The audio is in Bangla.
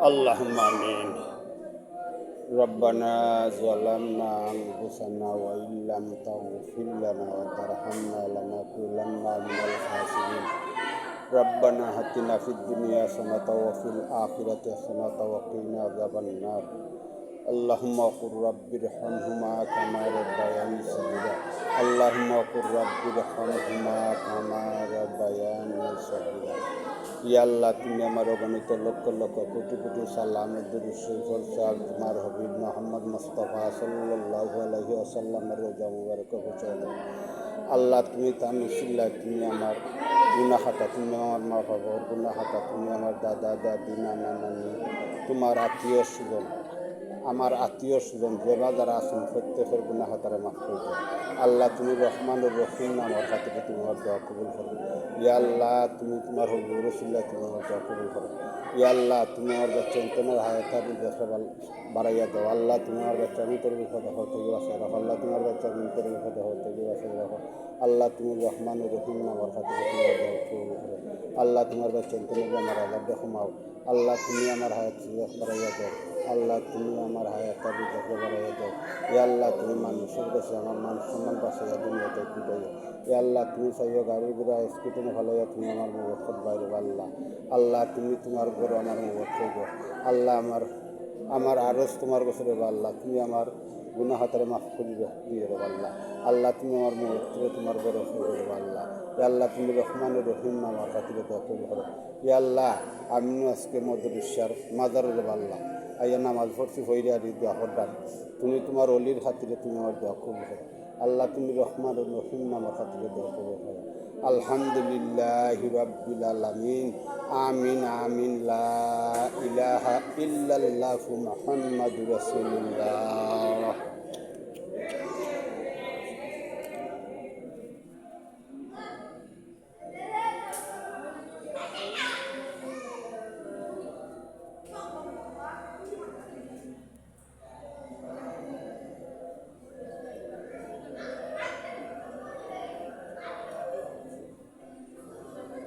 اللهم آمين. ربنا ظلمنا أنفسنا وإن لم تغفر لنا وترحمنا لنكونن من الخاسرين. ربنا آتنا في الدنيا حسنة وفي الآخرة حسنة وقنا عذاب النار. اللهم قل رب ارحمهما كما ربياني صغيرا. اللهم قل رب ارحمهما كما ربياني صغيرا. ইয়া আল্লাহ, তুমি আমার অগণিত লক্ষ লক্ষ কোটি কোটি সালামের দুরূদ শরীফ সাল তোমার হাবিব মুহাম্মদ মুস্তাফা সাল্লাল্লাহু আলাইহি ওয়াসাল্লামের রোজা মুবারকে পৌঁছে দাও। আল্লাহ, তুমি তার নসিলায় তুমি আমার গুনাহটা, তুমি আমার মা বাবার গুনাহটা, তুমি আমার দাদা দাদি নানা নানি, তোমার আত্মীয় স্বজন, আমার আত্মীয় স্বজন যে যারা আছেন প্রত্যেকের গুনাহ তারা মাফ করে দাও। আল্লাহ, তুমি রহমানুর রহিম আমার কাছে তুমি আমার দোয়া কবুল করো। ইয়া আল্লাহ, তুমি তোমার হুজুর রাসূলুল্লাহ তুমি আমার দোয়া কবুল করো। ইয়া আল্লাহ, তুমি আমার চিন্তনের হায়াতারি দেখাল বাড়াইয়া দাও। আল্লাহ, তুমি আমার বাচ্চা মিতর বিপদে হতে বাঁচাই রাখো। আল্লাহ, তোমার বাচ্চা মিতর বিপদে হতে বাঁচাই রাখো। আল্লাহ, তুমি রহমানুর রহিম আমার কাছে তোমার দোয়া কবুল করো। আল্লাহ, তোমার বাচ্চা চিন্তনের আমার আজাব দেখাও। আল্লাহ, তুমি আমার হায়াত বাড়াইয়া দাও। আল্লাহ, তুমি আমার হায়াতের রিজকে বাড়াইয়া দাও। ইয়া আল্লাহ, তুমি মানুষের কাছে আমার মান সম্মান বাঁচাইয়া দুনিয়াতে কুটাইয়া। ইয়া আল্লাহ, তুমি চাইও গাড়ি ঘোড়া স্কুটিনে ভালাইয়া তুমি আমার মুখত বাইরে। আল্লাহ, আল্লাহ, তুমি তোমার ঘর আমার মুখত করব। আল্লাহ, আমার আরজ তোমার কাছে রে আল্লাহ, তুমি আমার গুনাহ হাতারে মাফ করিবে দিয়ে রে আল্লাহ। আল্লাহ, তুমি আমার মুখ থেকে তোমার ঘরে ফিরে আল্লাহ। ইয়া আল্লাহ, তুমি রহমানুর রহিম আমার খাতিরে দোয়া করো। ইয়া আল্লাহ, আমিও আজকে মদরসার মাজারে রে আল্লাহ আইয়া নামাজ পড়ছি হইরে আর দোয়া করলাম। তুমি তোমার অলির খাতিরে তুমি আমার দোয়া কবুল করো। আল্লাহ, তুমি রহমানুর রহিম আমার খাতিরে দোয়া কবুল করো। আলহামদুলিল্লাহি রাব্বিল আলামিন। আমিন আমিন। লা ইলাহা ইল্লাল্লাহু মুহাম্মাদুর রাসূলুল্লাহ।